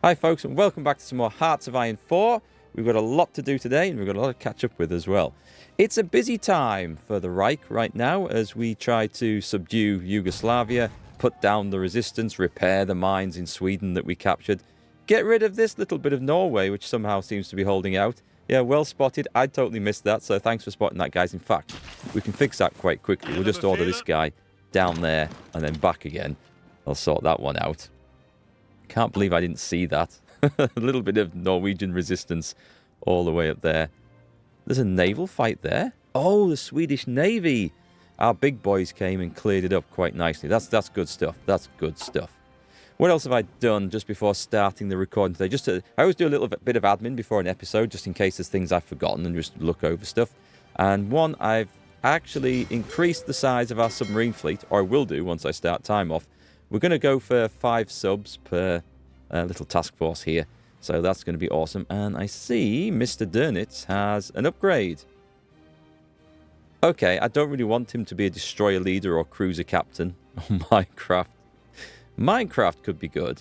Hi folks, and welcome back to some more Hearts of Iron 4. We've got a lot to do today, and we've got a lot to catch up with as well. It's a busy time for the Reich right now as we try to subdue Yugoslavia, put down the resistance, repair the mines in Sweden that we captured, get rid of this little bit of Norway, which somehow seems to be holding out. Yeah, well spotted. I totally missed that, so thanks for spotting that, guys. In fact, we can fix that quite quickly. We'll just order this guy down there and then back again. I'll sort that one out. Can't believe I didn't see that. A little bit of Norwegian resistance all the way up there. There's a naval fight there. Oh, the Swedish Navy. Our big boys came and cleared it up quite nicely. That's good stuff. That's good stuff. What else have I done just before starting the recording today? I always do a little bit of admin before an episode, just in case there's things I've forgotten and just look over stuff. And one, I've actually increased the size of our submarine fleet, or I will do once I start time off. We're going to go for 5 subs per little task force here. So that's going to be awesome. And I see Mr. Dernitz has an upgrade. Okay, I don't really want him to be a destroyer leader or cruiser captain on Minecraft. Minecraft could be good.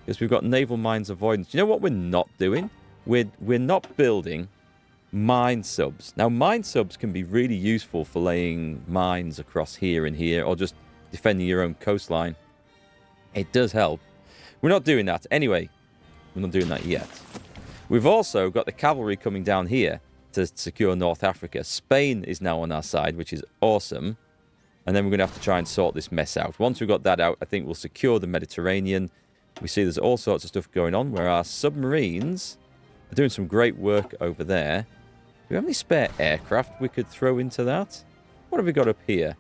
Because we've got naval mines avoidance. You know what we're not doing? We're not building mine subs. Now, mine subs can be really useful for laying mines across here and here, or just defending your own coastline. It does help. We're not doing that. Anyway, we're not doing that yet. We've also got the cavalry coming down here to secure North Africa. Spain is now on our side, which is awesome. And then we're going to have to try and sort this mess out. Once we've got that out, I think we'll secure the Mediterranean. We see there's all sorts of stuff going on where our submarines are doing some great work over there. Do we have any spare aircraft we could throw into that? What have we got up here?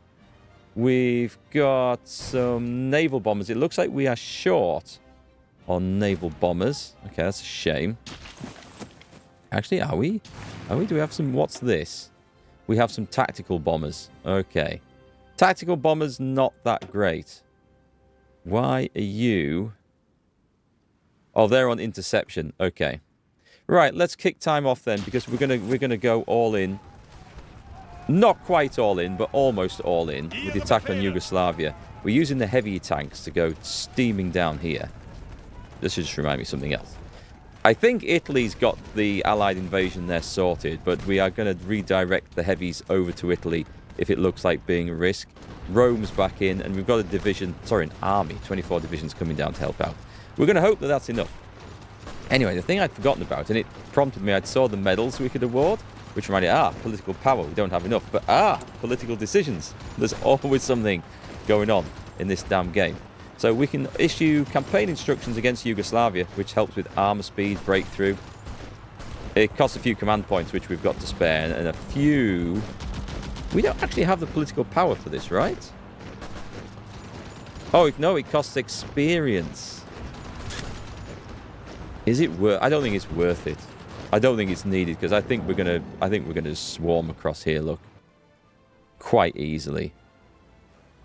We've got some naval bombers. It looks like we are short on naval bombers. Okay, that's a shame. Actually, are we? Do we have some... What's this? We have some tactical bombers. Okay. Tactical bombers, not that great. Why are you... Oh, they're on interception. Okay. Right, let's kick time off then, because we're gonna go all in. Not quite all in, but almost all in with the attack on Yugoslavia. We're using the heavy tanks to go steaming down here. This should just remind me of something else. I think Italy's got the Allied invasion there sorted, but we are going to redirect the heavies over to Italy if it looks like being a risk. Rome's back in, and we've got a division, sorry, an army, 24 divisions coming down to help out. We're going to hope that that's enough. Anyway, the thing I'd forgotten about, and it prompted me, I saw the medals we could award, which reminded me, political power, we don't have enough, but political decisions. There's always something going on in this damn game. So we can issue campaign instructions against Yugoslavia, which helps with armor speed, breakthrough. It costs a few command points, which we've got to spare, and a few... We don't actually have the political power for this, right? Oh, no, it costs experience. Is it worth... I don't think it's worth it. I don't think it's needed, because I think we're gonna swarm across here, look. Quite easily.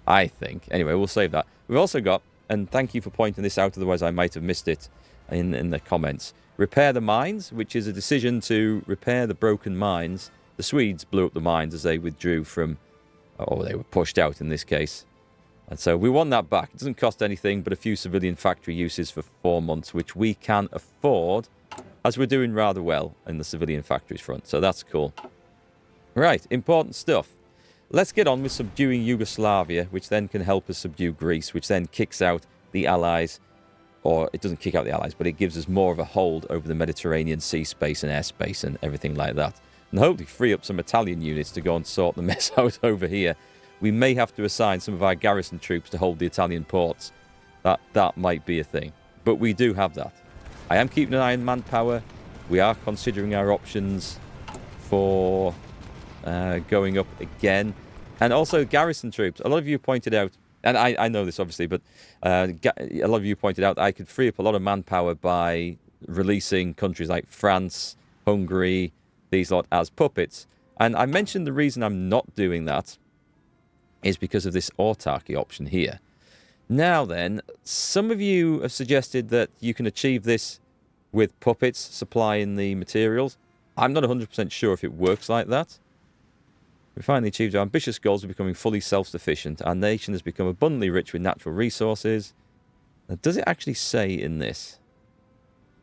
I think. Anyway, we'll save that. We've also got, and thank you for pointing this out, otherwise I might have missed it in the comments. Repair the mines, which is a decision to repair the broken mines. The Swedes blew up the mines as they withdrew from, or they were pushed out in this case. And so we want that back. It doesn't cost anything but a few civilian factory uses for 4 months, which we can afford, as we're doing rather well in the civilian factories front. So that's cool. Right, important stuff. Let's get on with subduing Yugoslavia, which then can help us subdue Greece, which then kicks out the Allies. Or it doesn't kick out the Allies, but it gives us more of a hold over the Mediterranean sea space and airspace and everything like that. And hopefully free up some Italian units to go and sort the mess out over here. We may have to assign some of our garrison troops to hold the Italian ports. That might be a thing. But we do have that. I am keeping an eye on manpower. We are considering our options for... going up again. And also garrison troops. A lot of you pointed out, and I know this obviously, but a lot of you pointed out I could free up a lot of manpower by releasing countries like France, Hungary, these lot as puppets. And I mentioned the reason I'm not doing that is because of this autarky option here. Now then, some of you have suggested that you can achieve this with puppets supplying the materials. I'm not 100% sure if it works like that. We finally achieved our ambitious goals of becoming fully self-sufficient. Our nation has become abundantly rich with natural resources. Now, does it actually say in this?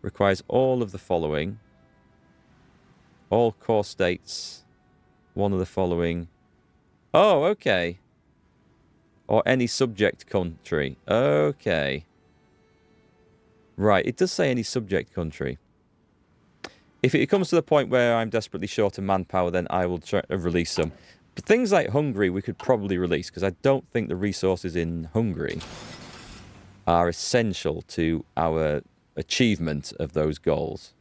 requires all of the following. All core states, one of the following. Oh, okay. Or any subject country. Okay. Right, it does say any subject country. If it comes to the point where I'm desperately short of manpower, then I will try to release some. But things like Hungary, we could probably release, because I don't think the resources in Hungary are essential to our achievement of those goals.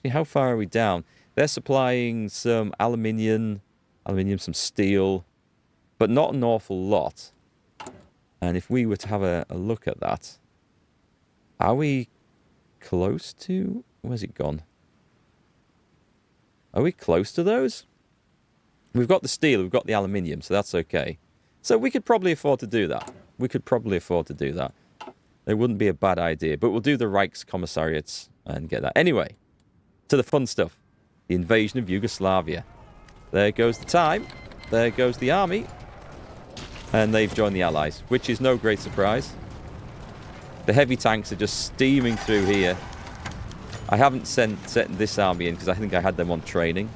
See, how far are we down? They're supplying some aluminium, some steel, but not an awful lot. And if we were to have a look at that, are we close to... Where's it gone? Are we close to those? We've got the steel, we've got the aluminium, so that's okay. So we could probably afford to do that. We could probably afford to do that. It wouldn't be a bad idea, but we'll do the Reichskommissariats and get that. Anyway, to the fun stuff. The invasion of Yugoslavia. There goes the time. There goes the army. And they've joined the Allies, which is no great surprise. The heavy tanks are just steaming through here. I haven't sent this army in because I think I had them on training.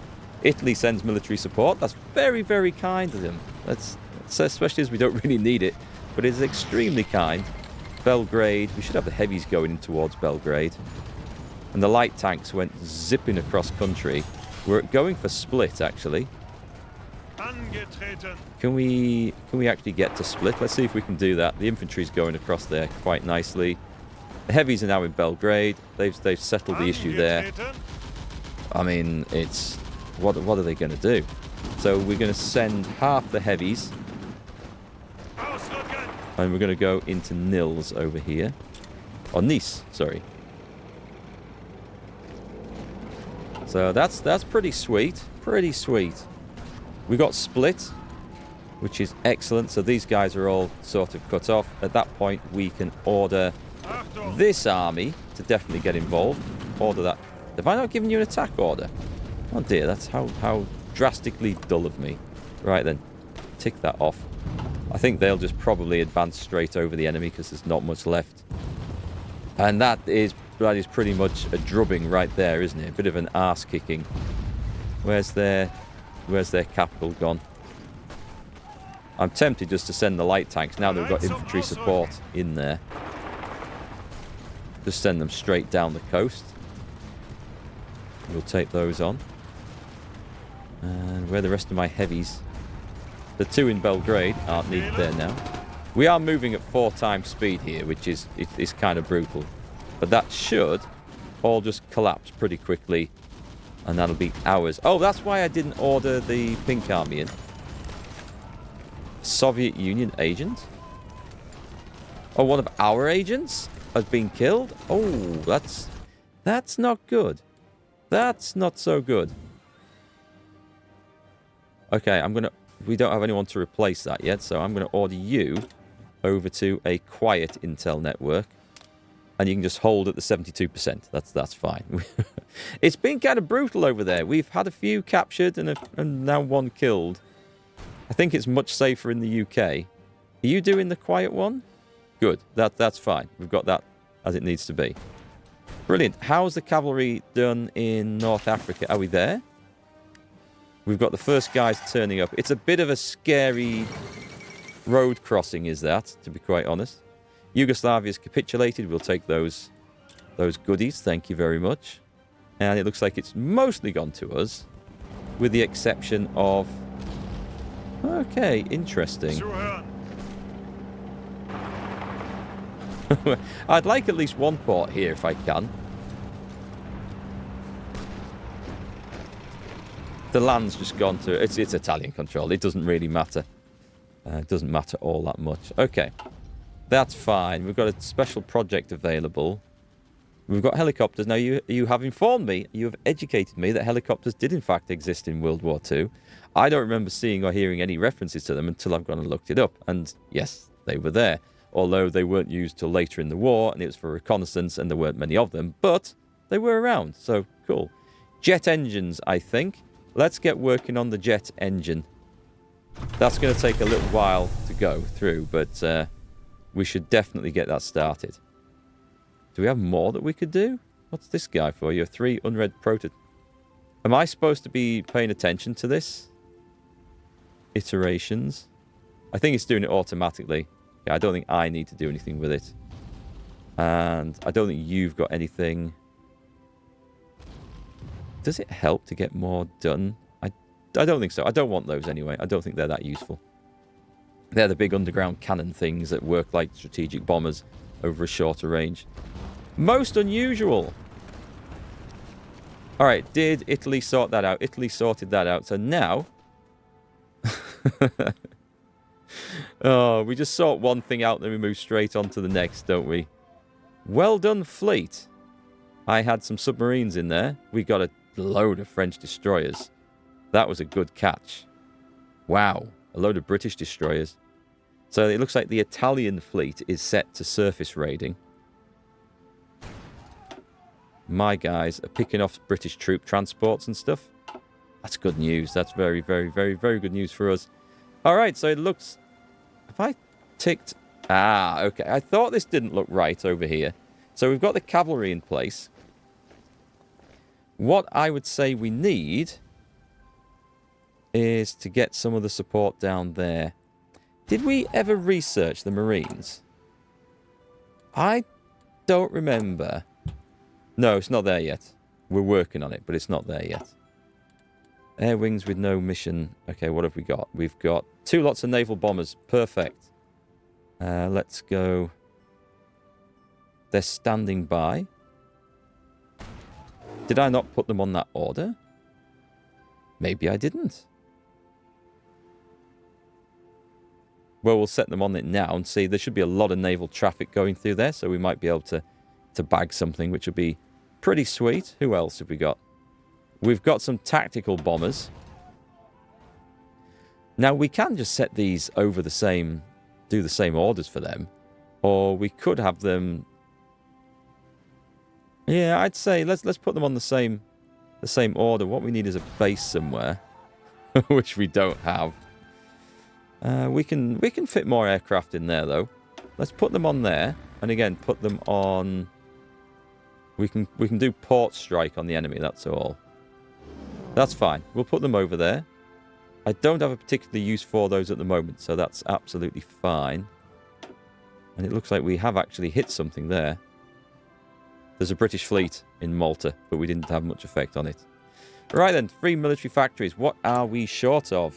Italy sends military support. That's very, very kind of them. That's especially as we don't really need it. But it's extremely kind. Belgrade. We should have the heavies going in towards Belgrade. And the light tanks went zipping across country. We're going for Split, actually. Can we actually get to Split? Let's see if we can do that. The infantry's going across there quite nicely. The heavies are now in Belgrade. They've settled the issue there. I mean, it's... What are they going to do? So we're going to send half the heavies. And we're going to go into Nils over here. Or Nice, sorry. So that's pretty sweet. Pretty sweet. We got Split, which is excellent. So these guys are all sort of cut off. At that point, we can order this army to definitely get involved. Order that. Have I not given you an attack order? Oh dear, that's how drastically dull of me. Right then, tick that off. I think they'll just probably advance straight over the enemy because there's not much left. And that is pretty much a drubbing right there, isn't it? A bit of an arse kicking. Where's their capital gone? I'm tempted just to send the light tanks now that we've got infantry support in there. Just send them straight down the coast. We'll take those on. And where are the rest of my heavies? The two in Belgrade aren't needed there now. We are moving at 4 times speed here, which is kind of brutal. But that should all just collapse pretty quickly. And that'll be ours. Oh, that's why I didn't order the pink army in. Soviet Union agent? Oh, one of our agents has been killed? Oh, that's not good. That's not so good. Okay, we don't have anyone to replace that yet, so I'm going to order you over to a quiet intel network. And you can just hold at the 72%. That's fine. It's been kind of brutal over there. We've had a few captured and now one killed. I think it's much safer in the UK. Are you doing the quiet one? Good. That's fine. We've got that as it needs to be. Brilliant. How's the cavalry done in North Africa? Are we there? We've got the first guys turning up. It's a bit of a scary road crossing, is that, to be quite honest. Yugoslavia's capitulated. We'll take those goodies. Thank you very much. And it looks like it's mostly gone to us, with the exception of... Okay, interesting. I'd like at least one port here if I can. The land's just gone to... It's Italian control. It doesn't really matter. It doesn't matter all that much. Okay. That's fine. We've got a special project available. We've got helicopters. Now, you have informed me, you have educated me that helicopters did in fact exist in World War II. I don't remember seeing or hearing any references to them until I've gone and looked it up. And yes, they were there. Although they weren't used till later in the war, and it was for reconnaissance, and there weren't many of them. But they were around, so cool. Jet engines, I think. Let's get working on the jet engine. That's going to take a little while to go through, but... we should definitely get that started. Do we have more that we could do? What's this guy for? You have 3 unread proto... Am I supposed to be paying attention to this? Iterations. I think it's doing it automatically. Yeah, I don't think I need to do anything with it. And I don't think you've got anything. Does it help to get more done? I don't think so. I don't want those anyway. I don't think they're that useful. They're the big underground cannon things that work like strategic bombers over a shorter range. Most unusual. All right, did Italy sort that out? Italy sorted that out. So now... oh, we just sort one thing out and then we move straight on to the next, don't we? Well done, fleet. I had some submarines in there. We got a load of French destroyers. That was a good catch. Wow, a load of British destroyers. So it looks like the Italian fleet is set to surface raiding. My guys are picking off British troop transports and stuff. That's good news. That's very, very, very, very good news for us. All right, so it looks... Have I ticked... Ah, okay. I thought this didn't look right over here. So we've got the cavalry in place. What I would say we need is to get some of the support down there. Did we ever research the Marines? I don't remember. No, it's not there yet. We're working on it, but it's not there yet. Air wings with no mission. Okay, what have we got? We've got 2 lots of naval bombers. Perfect. Let's go. They're standing by. Did I not put them on that order? Maybe I didn't. Well, we'll set them on it now and see. There should be a lot of naval traffic going through there, so we might be able to bag something, which would be pretty sweet. Who else have we got? We've got some tactical bombers. Now, we can just set these over the same... do the same orders for them. Or we could have them... Yeah, I'd say let's put them on the same order. What we need is a base somewhere, which we don't have. We can fit more aircraft in there though. Let's put them on there, and again put them on. We can do port strike on the enemy. That's all. That's fine. We'll put them over there. I don't have a particular use for those at the moment, so that's absolutely fine. And it looks like we have actually hit something there. There's a British fleet in Malta, but we didn't have much effect on it. Right then, 3 military factories. What are we short of?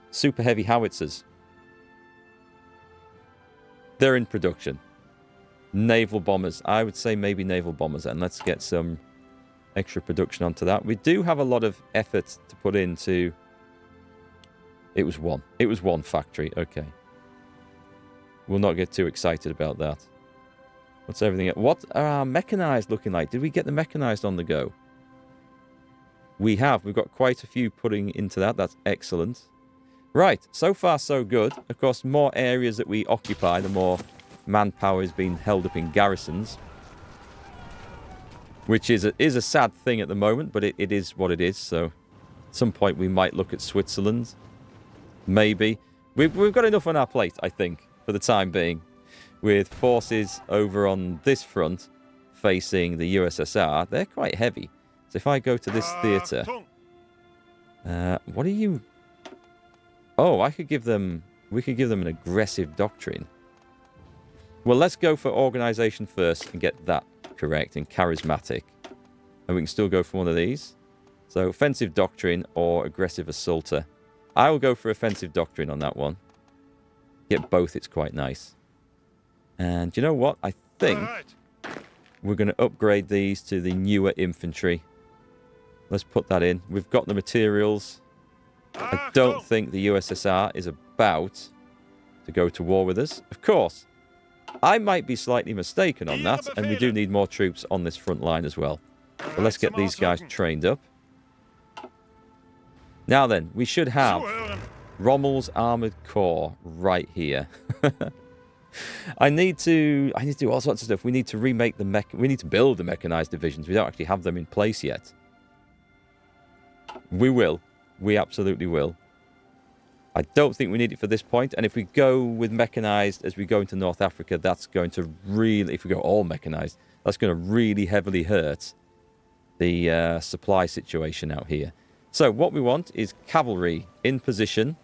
Super heavy howitzers. They're in production. Naval bombers. I would say maybe naval bombers, and let's get some extra production onto that. We do have a lot of effort to put into... It was one. It was one factory. Okay. We'll not get too excited about that. What's everything? What are our mechanized looking like? Did we get the mechanized on the go? We have. We've got quite a few putting into that. That's excellent. Right. So far, so good. Of course, more areas that we occupy, the more manpower is being held up in garrisons. Which is a sad thing at the moment, but it is what it is. So at some point we might look at Switzerland. Maybe. We've got enough on our plate, I think, for the time being. With forces over on this front facing the USSR, they're quite heavy. So if I go to this theatre... what are you... Oh, I could give them... We could give them an aggressive doctrine. Well, let's go for organisation first and get that correct and charismatic. And we can still go for one of these. So offensive doctrine or aggressive assaulter. I will go for offensive doctrine on that one. Get both, it's quite nice. And you know what? I think we're going to upgrade these to the newer infantry. Let's put that in. We've got the materials. I don't think the USSR is about to go to war with us. Of course, I might be slightly mistaken on that, and we do need more troops on this front line as well. But let's get these guys trained up. Now then, we should have Rommel's Armoured Corps right here. I need to do all sorts of stuff. We need to remake the we need to build the mechanized divisions. We don't actually have them in place yet. We will. We absolutely will. I don't think we need it for this point. And if we go with mechanized as we go into North Africa, that's going to really, if we go all mechanized, That's going to really heavily hurt the supply situation out here. So what we want is cavalry in position.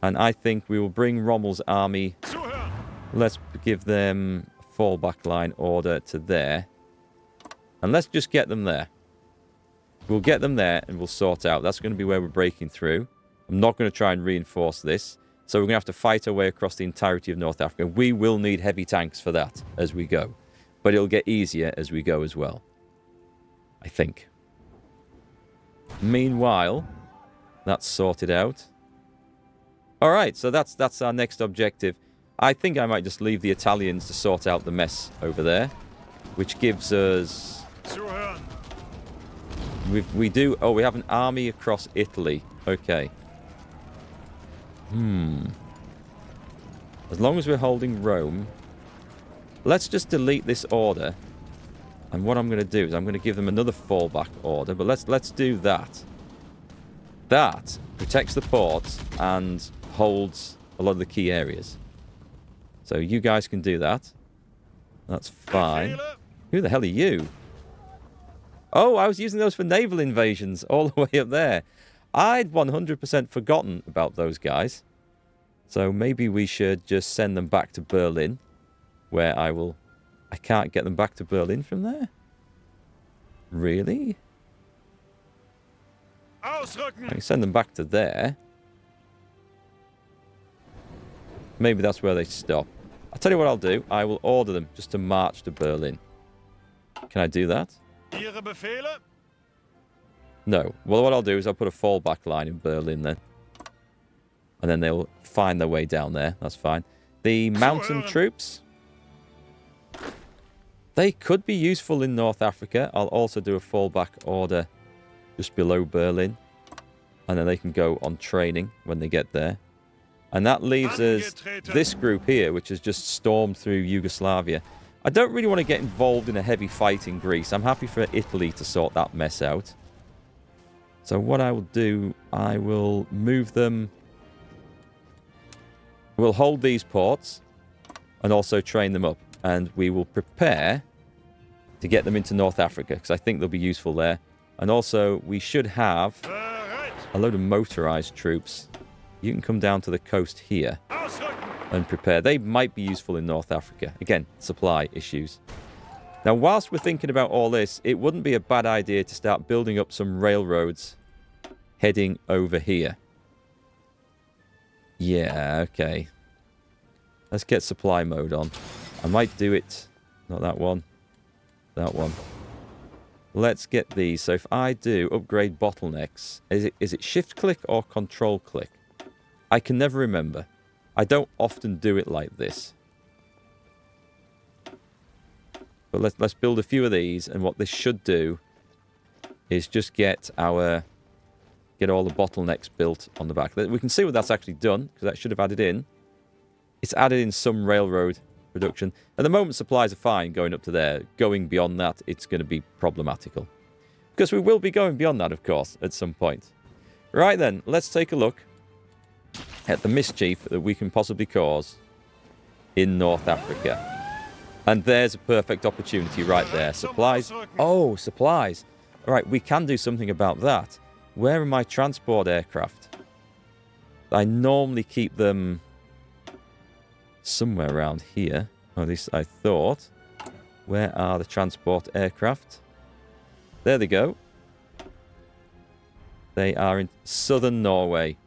And I think we will bring Rommel's army. Let's give them a fallback line order to there. And let's just get them there. We'll get them there and we'll sort out. That's going to be where we're breaking through. I'm not going to try and reinforce this. So we're going to have to fight our way across the entirety of North Africa. We will need heavy tanks for that as we go. But it'll get easier as we go as well. I think. Meanwhile, that's sorted out. All right, so that's our next objective. I think I might just leave the Italians to sort out the mess over there, which gives us... We have an army across Italy. Okay. As long as we're holding Rome, let's just delete this order. And what I'm going to do is I'm going to give them another fallback order. But let's do that. That protects the ports and holds a lot of the key areas. So you guys can do that. That's fine. Who the hell are you? Oh, I was using those for naval invasions all the way up there. I'd 100% forgotten about those guys. So maybe we should just send them back to Berlin, where I can't get them back to Berlin from there? Really? I can send them back to there. Maybe that's where they stop. I'll tell you what I'll do. I will order them just to march to Berlin. Can I do that? No. Well, what I'll do is I'll put a fallback line in Berlin then. And then they'll find their way down there. That's fine. The mountain troops... They could be useful in North Africa. I'll also do a fallback order just below Berlin. And then they can go on training when they get there. And that leaves us this group here, which has just stormed through Yugoslavia. I don't really want to get involved in a heavy fight in Greece. I'm happy for Italy to sort that mess out. So what I will do, I will move them. We'll hold these ports and also train them up. And we will prepare to get them into North Africa, because I think they'll be useful there. And also, we should have a load of motorized troops. You can come down to the coast here and prepare. They might be useful in North Africa. Again, supply issues. Now, whilst we're thinking about all this, it wouldn't be a bad idea to start building up some railroads heading over here. Yeah, okay. Let's get supply mode on. I might do it. Not that one. That one. Let's get these. So if I do upgrade bottlenecks, is it shift click or control click? I can never remember. I don't often do it like this. But let's build a few of these, and what this should do is just get all the bottlenecks built on the back. We can see what that's actually done, because that should have added in. It's added in some railroad production. At the moment, supplies are fine going up to there. Going beyond that, it's going to be problematical. Because we will be going beyond that, of course, at some point. Right then, let's take a look at the mischief that we can possibly cause in North Africa. And there's a perfect opportunity right there. Supplies. Oh, supplies. All right, we can do something about that. Where are my transport aircraft? I normally keep them somewhere around here. Or at least I thought. Where are the transport aircraft? There they go. They are in southern Norway.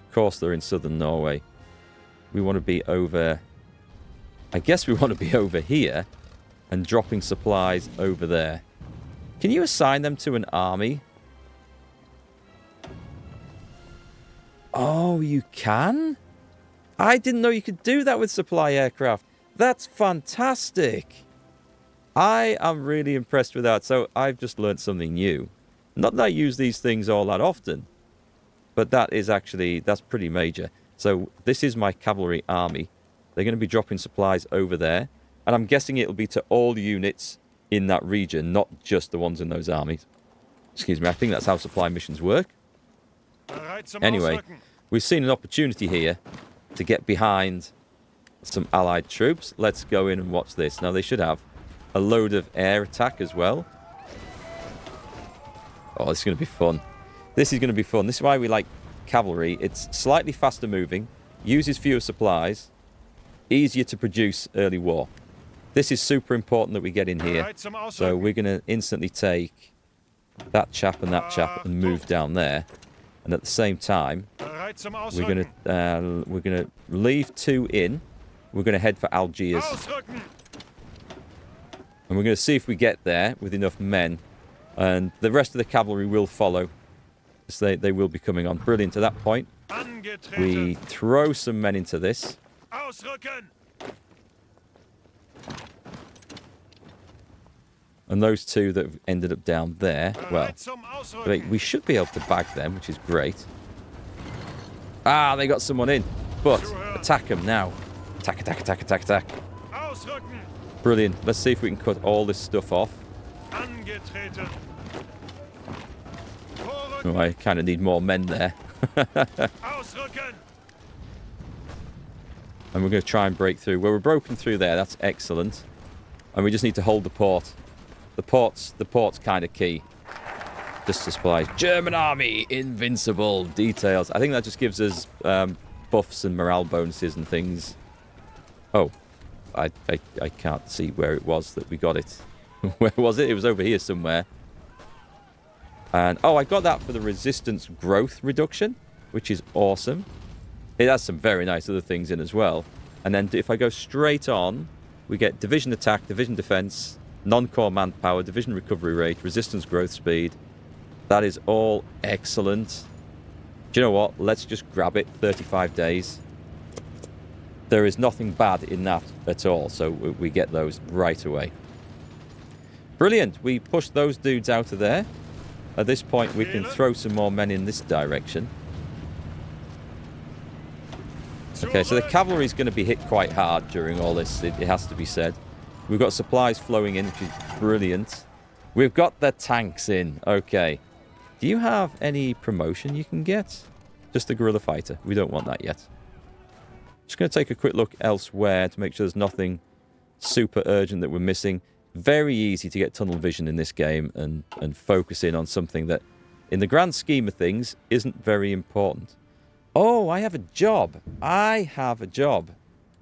Of course they're in southern Norway. We want to be over... I guess we want to be over here and dropping supplies over there. Can you assign them to an army? Oh, you can? I didn't know you could do that with supply aircraft. That's fantastic. I am really impressed with that. So I've just learned something new. Not that I use these things all that often, but that's pretty major. So this is my cavalry army. They're going to be dropping supplies over there. And I'm guessing it'll be to all units in that region, not just the ones in those armies. Excuse me, I think that's how supply missions work. Anyway, we've seen an opportunity here to get behind some allied troops. Let's go in and watch this. Now, they should have a load of air attack as well. Oh, this is going to be fun. This is going to be fun. This is why we like cavalry. It's slightly faster moving, uses fewer supplies, easier to produce early war. This is super important that we get in here. So we're going to instantly take that chap and move down there. And at the same time, we're going to leave 2 in. We're going to head for Algiers. And we're going to see if we get there with enough men. And the rest of the cavalry will follow. So they will be coming on. Brilliant. At that point, we throw some men into this. And those 2 that ended up down there, well, we should be able to bag them, which is great. Ah, they got someone in. But attack them now. Attack, attack, attack, attack, attack. Brilliant. Let's see if we can cut all this stuff off. Oh, I kind of need more men there. And we're going to try and break through. Well, we're broken through there. That's excellent. And we just need to hold the port. The port's kind of key. Just supplies. German army, invincible. Details. I think that just gives us buffs and morale bonuses and things. Oh, I can't see where it was that we got it. Where was it? It was over here somewhere. And, oh, I got that for the resistance growth reduction, which is awesome. It has some very nice other things in as well. And then if I go straight on, we get division attack, division defense, non-core manpower, division recovery rate, resistance growth speed. That is all excellent. Do you know what? Let's just grab it. 35 days. There is nothing bad in that at all, so we get those right away. Brilliant. We push those dudes out of there. At this point, we can throw some more men in this direction. Okay, so the cavalry is going to be hit quite hard during all this. It has to be said. We've got supplies flowing in, which is brilliant. We've got the tanks in. Okay. Do you have any promotion you can get? Just the guerrilla fighter. We don't want that yet. Just going to take a quick look elsewhere to make sure there's nothing super urgent that we're missing. Very easy to get tunnel vision in this game and focus in on something that, in the grand scheme of things, isn't very important. Oh, I have a job. I have a job.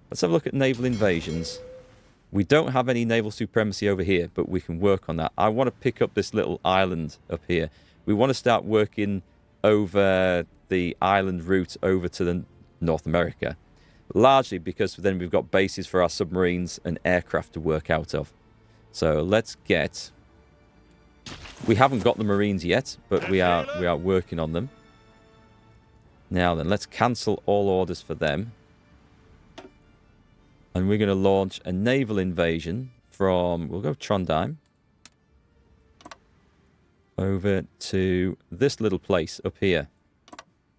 Let's have a look at naval invasions. We don't have any naval supremacy over here, but we can work on that. I want to pick up this little island up here. We want to start working over the island route over to the North America. Largely because then we've got bases for our submarines and aircraft to work out of. So let's get... We haven't got the Marines yet, but we are working on them. Now then, let's cancel all orders for them. And we're going to launch a naval invasion from... We'll go Trondheim. Over to this little place up here.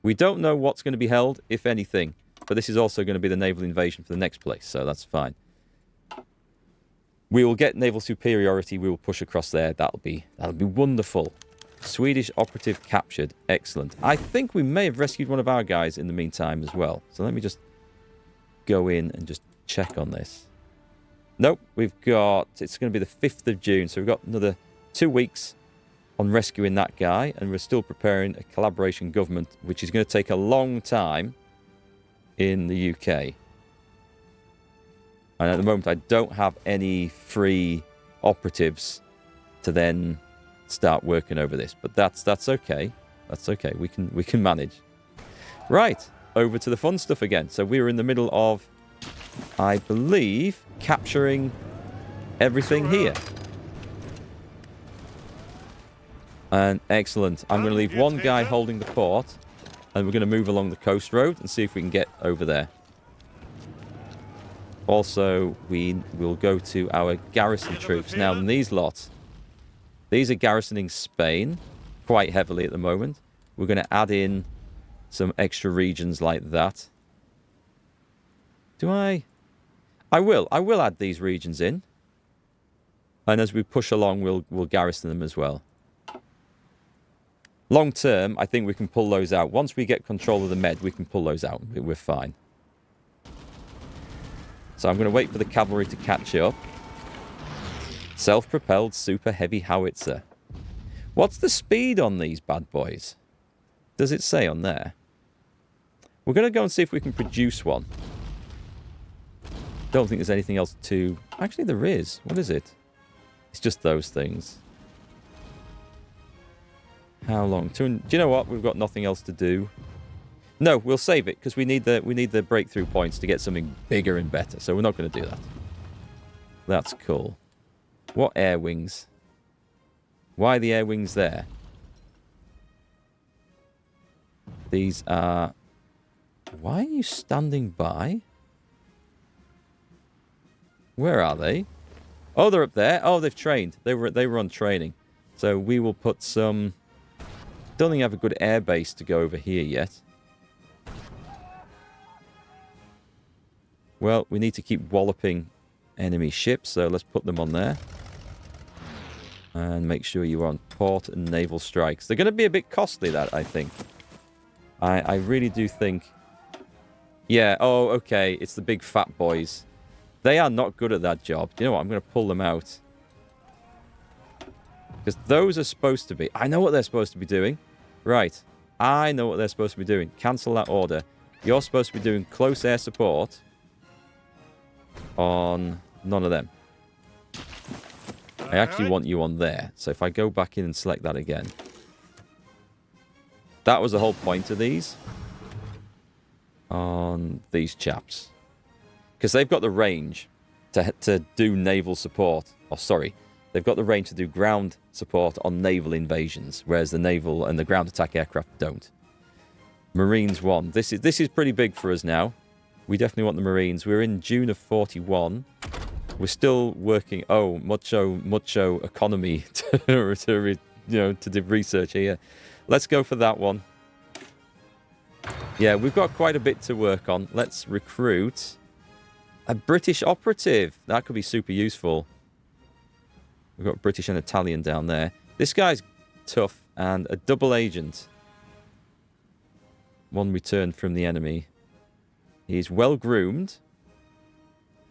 We don't know what's going to be held, if anything. But this is also going to be the naval invasion for the next place, so that's fine. We will get naval superiority. We will push across there. That'll be wonderful. Swedish operative captured. Excellent. I think we may have rescued one of our guys in the meantime as well. So let me just go in and just check on this. Nope. We've got... It's going to be the 5th of June. So we've got another 2 weeks on rescuing that guy. And we're still preparing a collaboration government, which is going to take a long time in the UK. And at the moment, I don't have any free operatives to then start working over this. But that's okay. That's okay. We can manage. Right. Over to the fun stuff again. So we were in the middle of, I believe, capturing everything here. And excellent. I'm going to leave one guy holding the port. And we're going to move along the coast road and see if we can get over there. Also, we will go to our garrison troops. Now, these lots, these are garrisoning Spain quite heavily at the moment. We're going to add in some extra regions like that. Do I? I will add these regions in. And as we push along, we'll garrison them as well. Long term, I think we can pull those out. Once we get control of the Med, we can pull those out. We're fine. So I'm going to wait for the cavalry to catch up. Self-propelled super heavy howitzer. What's the speed on these bad boys? Does it say on there? We're going to go and see if we can produce one. Don't think there's anything else to... Actually, there is. What is it? It's just those things. How long? Do you know what? We've got nothing else to do. No, we'll save it because we need the breakthrough points to get something bigger and better. So we're not going to do that. That's cool. What air wings? Why are the air wings there? These are... Why are you standing by? Where are they? Oh, they're up there. Oh, they've trained. They were on training. So we will put some... Don't think I have a good air base to go over here yet. Well, we need to keep walloping enemy ships, so let's put them on there. And make sure you're on port and naval strikes. They're going to be a bit costly, that, I think. I really do think... Yeah, oh, okay, it's the big fat boys. They are not good at that job. You know what, I'm going to pull them out. Because those are supposed to be... I know what they're supposed to be doing. Right, I know what they're supposed to be doing. Cancel that order. You're supposed to be doing close air support on none of them. I actually want you on there. So if I go back in and select that again. That was the whole point of these. On these chaps. Because they've got the range to do naval support. Oh, sorry. They've got the range to do ground support on naval invasions. Whereas the naval and the ground attack aircraft don't. Marines 1. This is pretty big for us now. We definitely want the Marines. We're in June of 41. We're still working... Oh, mucho economy to do research here. Let's go for that one. Yeah, we've got quite a bit to work on. Let's recruit a British operative. That could be super useful. We've got British and Italian down there. This guy's tough and a double agent. One returned from the enemy. He's well groomed.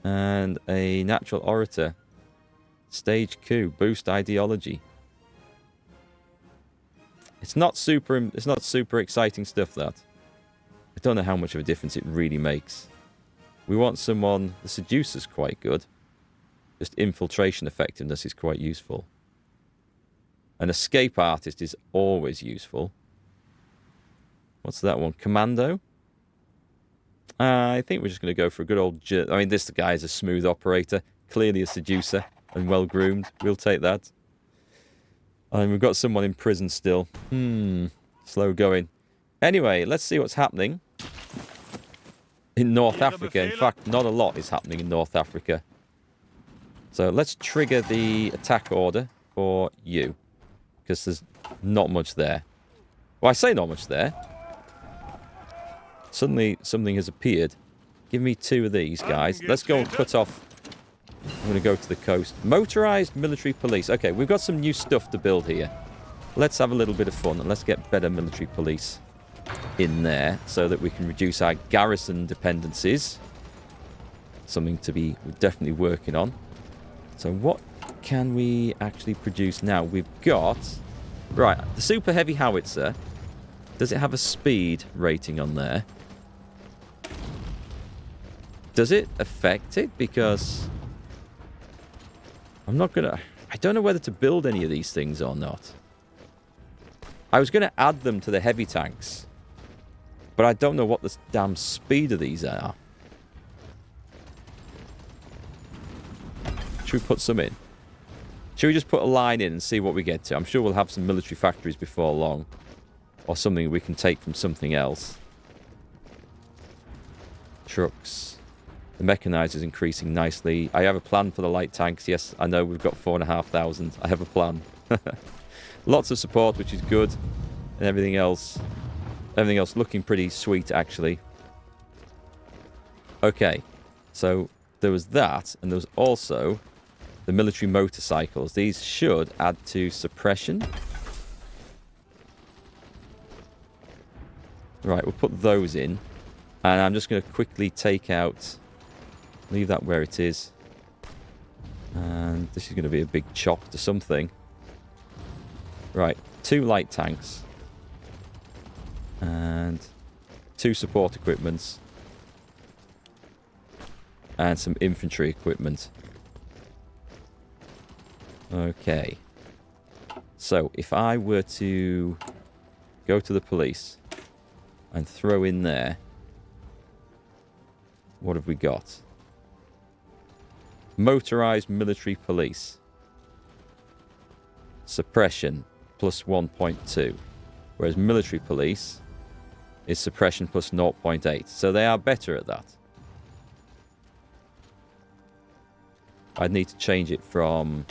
And a natural orator. Stage coup. Boost ideology. It's not super exciting stuff, that. I don't know how much of a difference it really makes. We want someone... The seducer's quite good. Just infiltration effectiveness is quite useful. An escape artist is always useful. What's that one? Commando? I think we're just going to go for a good old... I mean, this guy is a smooth operator. Clearly a seducer and well-groomed. We'll take that. And we've got someone in prison still. Slow going. Anyway, let's see what's happening in North Africa. In fact, not a lot is happening in North Africa. So let's trigger the attack order for you. Because there's not much there. Well, I say not much there. Suddenly, something has appeared. Give me 2 of these, guys. Let's go and cut off. I'm going to go to the coast. Motorized military police. Okay, we've got some new stuff to build here. Let's have a little bit of fun and let's get better military police in there so that we can reduce our garrison dependencies. Something to be definitely working on. So what can we actually produce now? We've got... Right, the super heavy howitzer. Does it have a speed rating on there? Does it affect it? Because I'm not going to... I don't know whether to build any of these things or not. I was going to add them to the heavy tanks. But I don't know what the damn speed of these are. Should we put some in? Should we just put a line in and see what we get to? I'm sure we'll have some military factories before long. Or something we can take from something else. Trucks. The mechanized is increasing nicely. I have a plan for the light tanks. Yes, I know we've got 4,500. I have a plan. Lots of support, which is good. And everything else looking pretty sweet, actually. Okay. So there was that. And there was also the military motorcycles. These should add to suppression. Right, we'll put those in. And I'm just going to quickly take out... Leave that where it is. And this is going to be a big chop to something. Right, 2 light tanks. And 2 support equipments. And some infantry equipment. Okay. So, if I were to go to the police and throw in there, what have we got? Motorized military police. Suppression plus 1.2. Whereas military police is suppression plus 0.8. So they are better at that. I'd need to change it from...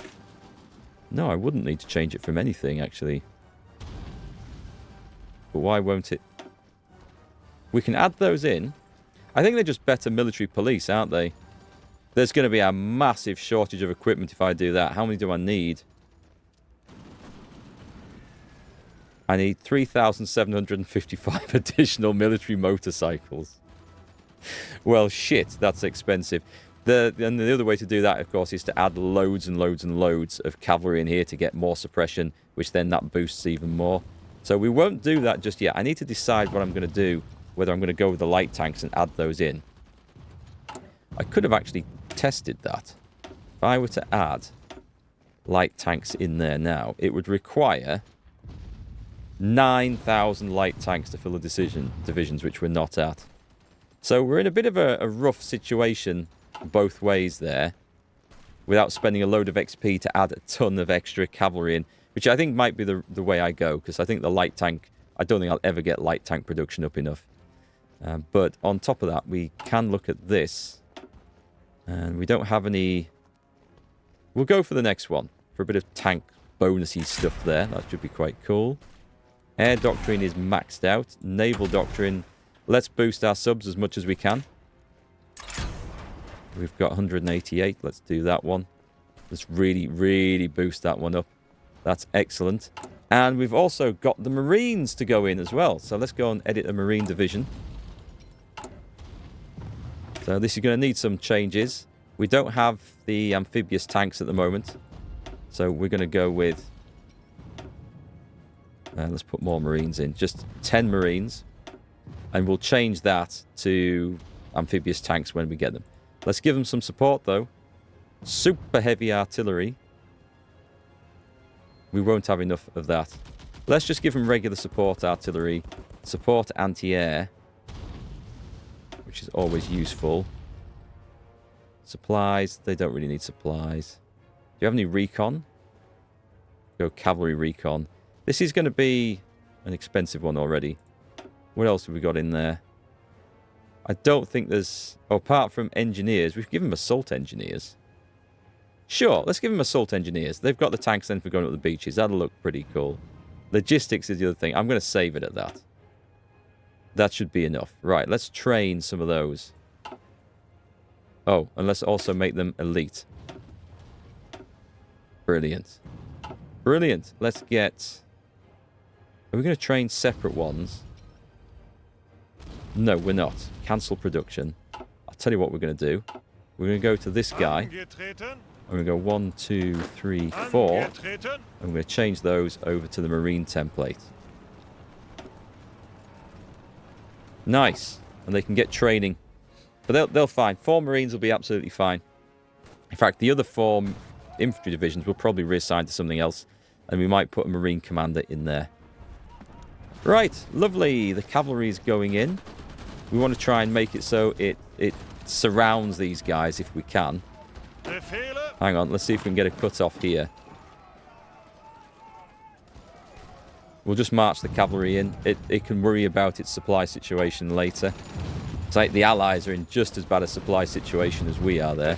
No, I wouldn't need to change it from anything, actually. But why won't it? We can add those in. I think they're just better military police, aren't they? There's going to be a massive shortage of equipment if I do that. How many do I need? I need 3,755 additional military motorcycles. Well, shit, that's expensive. And the other way to do that, of course, is to add loads and loads and loads of cavalry in here to get more suppression, which then that boosts even more. So we won't do that just yet. I need to decide what I'm going to do, whether I'm going to go with the light tanks and add those in. I could have actually tested that. If I were to add light tanks in there now, it would require 9,000 light tanks to fill the divisions, which we're not at. So we're in a bit of a rough situation both ways there, without spending a load of XP to add a ton of extra cavalry in, which I think might be the way I go, because I think the light tank, I don't think I'll ever get light tank production up enough. But on top of that, we can look at this, and we don't have any... We'll go for the next one, for a bit of tank bonusy stuff there. That should be quite cool. Air doctrine is maxed out. Naval doctrine, let's boost our subs as much as we can. We've got 188. Let's do that one. Let's really, really boost that one up. That's excellent. And we've also got the Marines to go in as well. So let's go and edit a Marine division. So this is going to need some changes. We don't have the amphibious tanks at the moment. So we're going to go with... let's put more Marines in. Just 10 Marines. And we'll change that to amphibious tanks when we get them. Let's give them some support, though. Super heavy artillery. We won't have enough of that. Let's just give them regular support artillery. Support anti-air, which is always useful. Supplies. They don't really need supplies. Do you have any recon? Go cavalry recon. This is going to be an expensive one already. What else have we got in there? I don't think there's... Oh, apart from engineers, we've given them assault engineers. Sure, let's give them assault engineers. They've got the tanks then for going up the beaches. That'll look pretty cool. Logistics is the other thing. I'm going to save it at that. That should be enough. Right, let's train some of those. Oh, and let's also make them elite. Brilliant. Brilliant. Let's get... Are we going to train separate ones? No, we're not. Cancel production. I'll tell you what we're going to do. We're going to go to this guy. And we're going to go 1, 2, 3, 4. And we're going to change those over to the Marine template. Nice. And they can get training. But they'll fine. 4 Marines will be absolutely fine. In fact, the other 4 infantry divisions will probably reassign to something else. And we might put a Marine commander in there. Right. Lovely. The cavalry is going in. We want to try and make it so it surrounds these guys if we can. Hang on, let's see if we can get a cut-off here. We'll just march the cavalry in. It can worry about its supply situation later. It's like the Allies are in just as bad a supply situation as we are there.